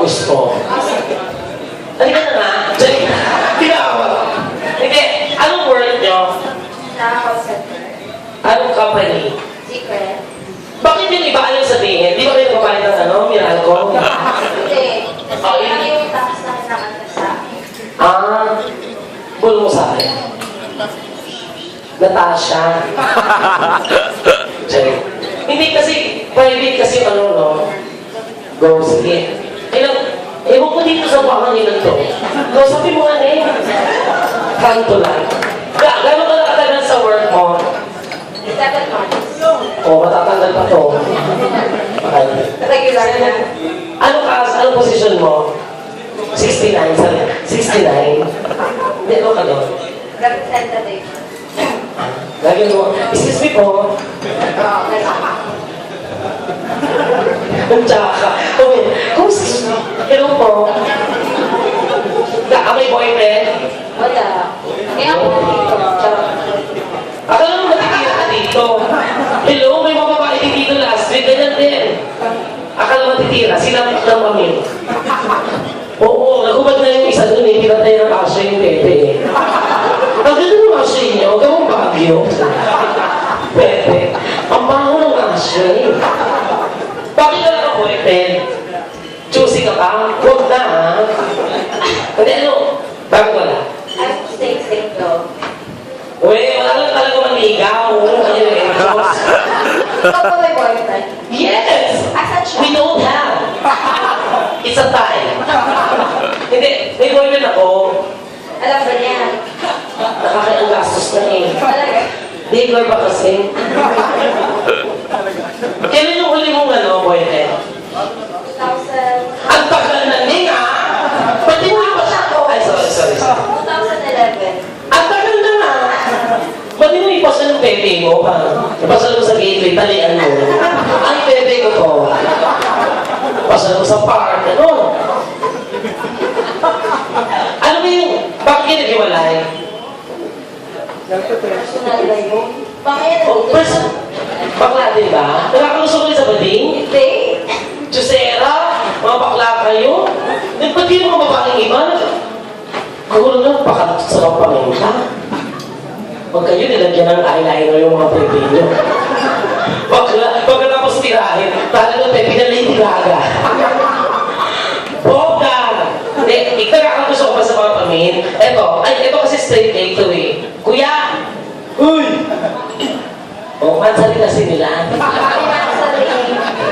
gusto. Halika na nga. Diyan na. Tinawag. Hindi. Anong work nyo? Call center. Anong company? Secret. Bakit yung iba ayaw sabihin? Di ba kayo kapalit ng ano? Miralco? Hindi. Kasi lang yung tax na nakanta sa akin. Bulong mo sa akin. Natasha. Sorry. Hindi kasi, private kasi ano, no? Go, sige. Ewan ko dito sa bahan nila to. No, sabi mo nga eh. Kanto lang. Gano'n ka nakatagal sa work mo? 7 months. Matatanggal pa to. Okay. Regular na. Anong position mo? 69, sabi. 69? Hindi, ano ka doon? Representative. Lagi mo, excuse me po. Ang tsaka. Hello po. May boyfriend? Wala. Kaya ako dito. Akala mo matitira ka dito. Hello, may mga babae dito last week. Ganyan din. Akala matitira. Sinapit ng kami. Oo, nagubad na yung isa doon eh. Pinatay ng aso yung Pepe. Ang ganda ng aso niyo. Gawang Baguio. Pepe. Ang baho ng aso eh. Bakit ka lang ang boyfriend? Choosy ka pa? Huwag na ha. Hindi ano? Bakit wala? I'm staying single. Uy, wala lang talaga manligaw. Ayun eh. Ikaw ba may boyfriend? Yes! Asan siya? We don't have. It's a time. Hindi, may boyfriend ako. Alam ba niya? Nakakailang gastos na eh. Talaga? Daycare ba kasi? Kailan yung huli mong boyfriend? 2000. Ang tagal na niya! Pati mo pa siya ko. Ay, sorry. 2011. Ang tagal na nga! Pati mo ipasa ng pepe mo pa. Ipasa mo sa gateway, talian mo. Ay, pepe ko to. Ipasa mo sa park, ano? Ano ba yung, bakit kayo nag-iwalay? Personal ba yun? Bakit? Person, bakla din ba? Nakakalusok kayo sa bading? Hindi. Jusera, mga bakla kayo. Pati yung mga babaeng iba, gulo na, pakasarap pa rin ka. Huwag kayo nilagyan ng eyeliner yung mga pepe nyo. Pagkatapos tirahin, talagang pepe na Lady Gaga. Boga! Hindi, gusto ko pa sa mga pamin. Ito kasi straight A to eh. Kuya! Uy! Mansari kasi nila.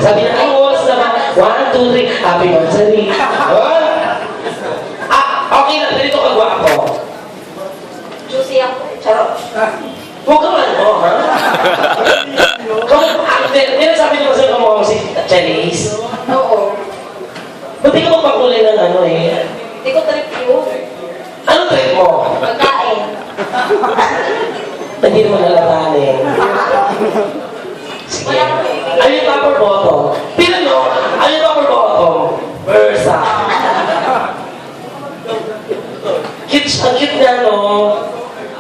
Sabi na, ay, oras naman. 1, 2, 3, happy mansari. Okay lang, ganito kagwapo. Juicy ako. Charot. Huwag ka man mo, ha? Kung sabi naman sa'yo mo si Chinese. Oo. Ba't di ka magpakulay ng ano eh? Hindi ko trip yun. Anong trip mo? Pagkain. Hindi naman nalataan eh. Sige. Ano yung upper bottom? Tignan nyo, ano yung upper bottom? Versa. Ang cute nga, no?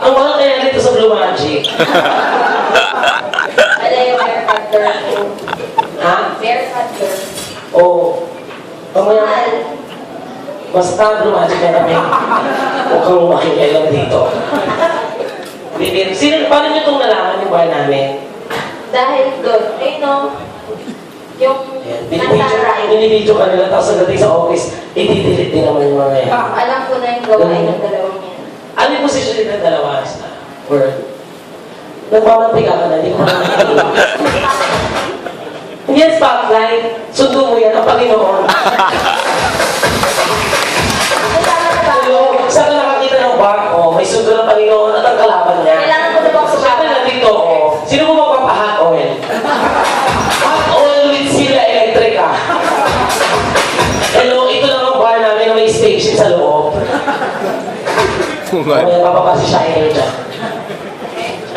Ang mahal kaya dito sa Blue Magic. Wala yung haircut girl ko. Ha? Haircut girl. Oo. Mamaya, Mahal. basta Blue Magic na kami. Huwag kang makikailan dito. Paano nyo itong nalaman yung bar namin? Dahil doon, ay no, yung nasa right. Binibidyo ka nila, tapos nagdating sa office, i-delete din naman yung mga yan. Alam ko na yung gawain ng dalawang yan. Ano yung posisyon nila ng dalawa? Word. Nagmamantika ka na, hindi ko makakita. Hindi yan spotlight. Sundo mo yan ang Panginoon. Saan ka nakakita ng bar? May sundo ng Panginoon at ang kalaban niya. Kailangan ko na bang Siyempre nandito, sino mo magpapa-hot oil? Hot oil with Sila Electrica. Hello, ito lang ang bar namin na may station sa loob. May papapa si Shiner dyan.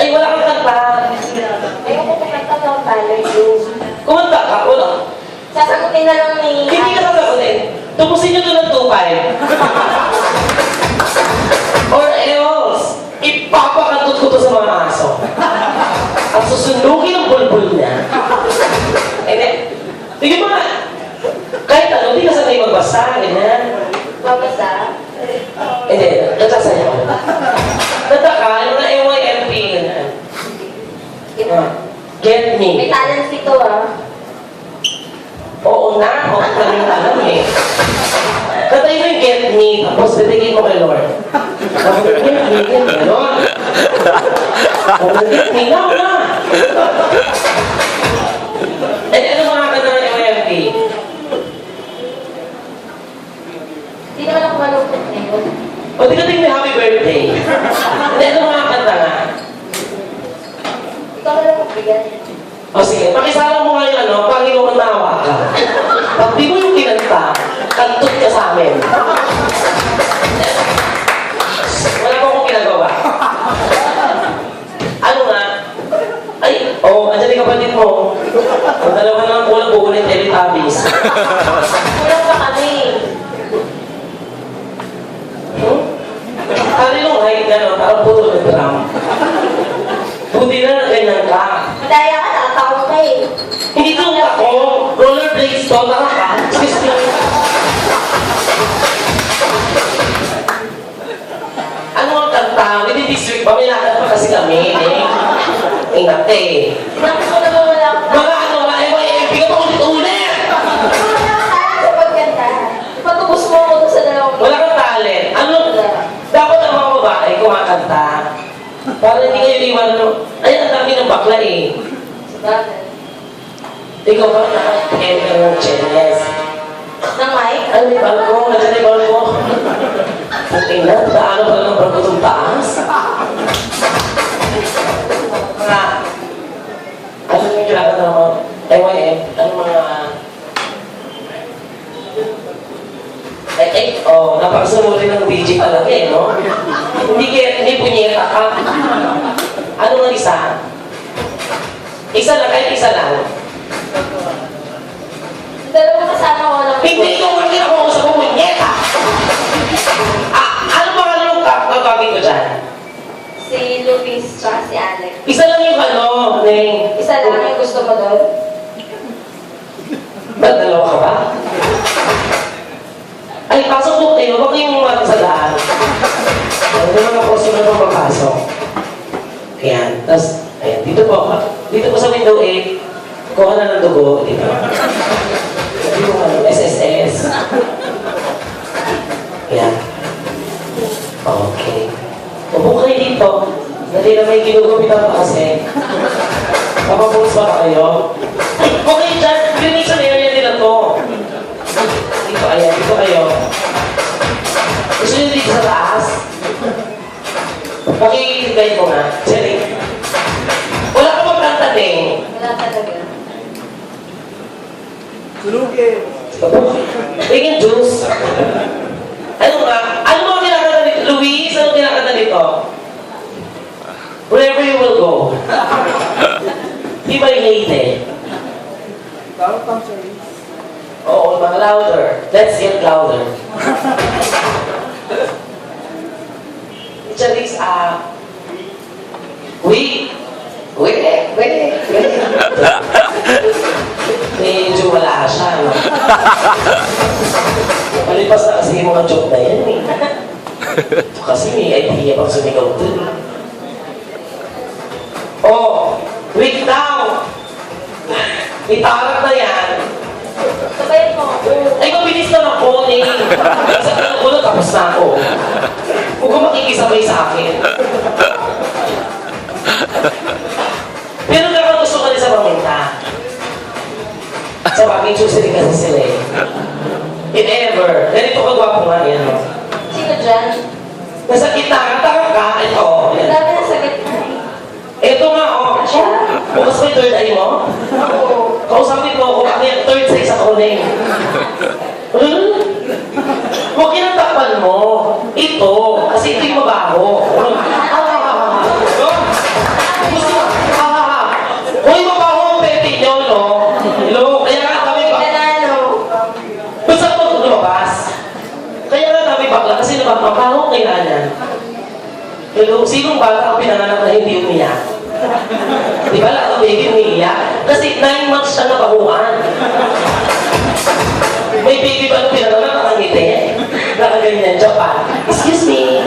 Ay, wala kang kanta. Ayoko kumanta ng talent yun. Kumanta ka, wala. Sasagutin na lang ni... Hindi ka sasagutin. Tupusin nyo doon ng 2.5. Or else, ipapakantot ko to sa mga aso. At susunugin ang bulbul niya. Hindi. Sige mo nga. Kahit ano, di ka sanay magbasa, ganyan. Babasa? Hindi, nagsasayaw. Kanta ka, yung na AYMP, ganyan. Get me. May talent dito ah. Oo na, oo na yung alam eh. Kantayin mo yung get me, tapos titigin mo kay Lord. Get me, gano'n. Get me, now na. Eh, ano mga kanta ng AYMP? Hindi naman ako malungkot ngayon. O, di ka tingin happy birthday. Hindi, ano mga kanta nga? Ikaw na lang magbigay. O sige, pakisama mo nga yung ano, Panginoon nawa ka. Pag di mo yung kinanta, kantot ka sa amin. Wala pa akong ginagawa. Ano nga? Ay, andyan yung kapatid mo. Ang dalawa na ang kulang buulit, Teletubbies. Kulang pa kami. Kaninong height na, no? Parang puto ng drum. Buti na ganyan ka. Madaya ka, nakatawa ka eh. Hindi ko ako. Rollerblades to, nakaka. Excuse me. Ano ang kanta? Within this week ba? May lakad pa kasi kami. Ingat eh. Sinabi ko na ba wala akong talent? Mga ano, mga MYMP ka pa ulit-ulit. Wala akong talent sa pagkanta. Patubos mo ako doon sa dalawang Wala kang talent. Ano? Dapat ang mga babae kumakanta. Para hindi kayo iwan. Ay, ang dami ng bakla eh. Bakit? Ikaw ba nakakita ng chenes? Ng mic? Ano may balko? Nandiyan yung balko? Tingnan, paano pa lang balko itong taas? Mga, ano yung kailangan ng mga MYM? Ano mga... napakasunod ng DJ talaga eh, no? Hindi punyeta ka. Ano nga isa? Isa lang, kahit isa lang. Dalawa kasama ko lang. Hindi ko kasi ako sa punyeta. Ano ba kalong kakagawin ko dyan? Si Luis tsaka si Alex. Isa lang yung ano, Neng. Isa lang yung gusto mo doon. Ba't dalawa ka ba? Ay, pasok po kayo. Huwag kayong umatang sa daan. Hindi mga customer pang papasok. Ayan. Tapos, ayan. Dito po. Dito po sa window 8. Kuha na ng dugo. Dito. Dito po ano, SSS. Ayan. Okay. Upo kayo dito. Dali na may ginugupitan pa kasi. Papapulos ba kayo? Ay, okay dyan. Cremation area nila to. Dito, ayan. Dito kayo. Gusto nyo dito sa taas? Paki-guide mo nga. Jerry. Wala ka ba planta, Deng? Wala talaga. Tulugin. Tingin juice. Ano nga? Ano mga kinakanta nito? Luis, ano kinakanta nito? Wherever you will go. Di ba yung Leyte? Tawag pang service. Oo, mga louder. Let's get louder. Charis, wait. Medyo wala siya, no? Malipas na kasi yung mga joke na yan, eh. Kasi may idea pang sumigaw dun. Oh, wait now! Itarak na yan. Sabayan mo ako. Ay, mabilis lang ako, eh. Kasi alam ko na, tapos na ako. Huwag ka makikisabay sa akin. Pero kapag gusto ka rin sa paminta, sa bagay, susi rin kasi sila eh. If ever, ganito ka gwapo nga yan, no? Sino dyan? Nasa kita, tanga ka, ito. Ang dami na sa gitna eh. Ito nga, oh. Bukas ba yung third eye mo? Oo. Kausapin mo ako, bakit third size ako na eh. Huwag kinatakpan mo. Ito, kasi ito yung mabaho. Hoy, mabaho ang pepe nyo, no? Hello? Kaya nga kami ba? Nanalo. Basta mo lumabas. Kaya nga kami bakla, kasi mabaho ang kailangan. Hello? Sinong bata ang pinanganak na hindi umiyak? Di ba lahat ang baby umiiyak? Kasi 9 months siya nabahuan. May ganyan. Joke pa. Excuse me.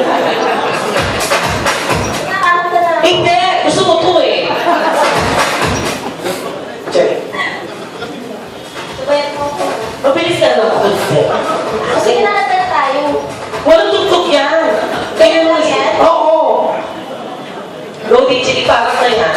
Nakakalap ka na. Hindi! Gusto mo to eh. Check. Sabayan mo ako. Mabilis ka na ako. Kasi kinakanta na tayo. Walang tugtog yan. Kaya mo Yan? Oo. Rodi, chili parang na yan.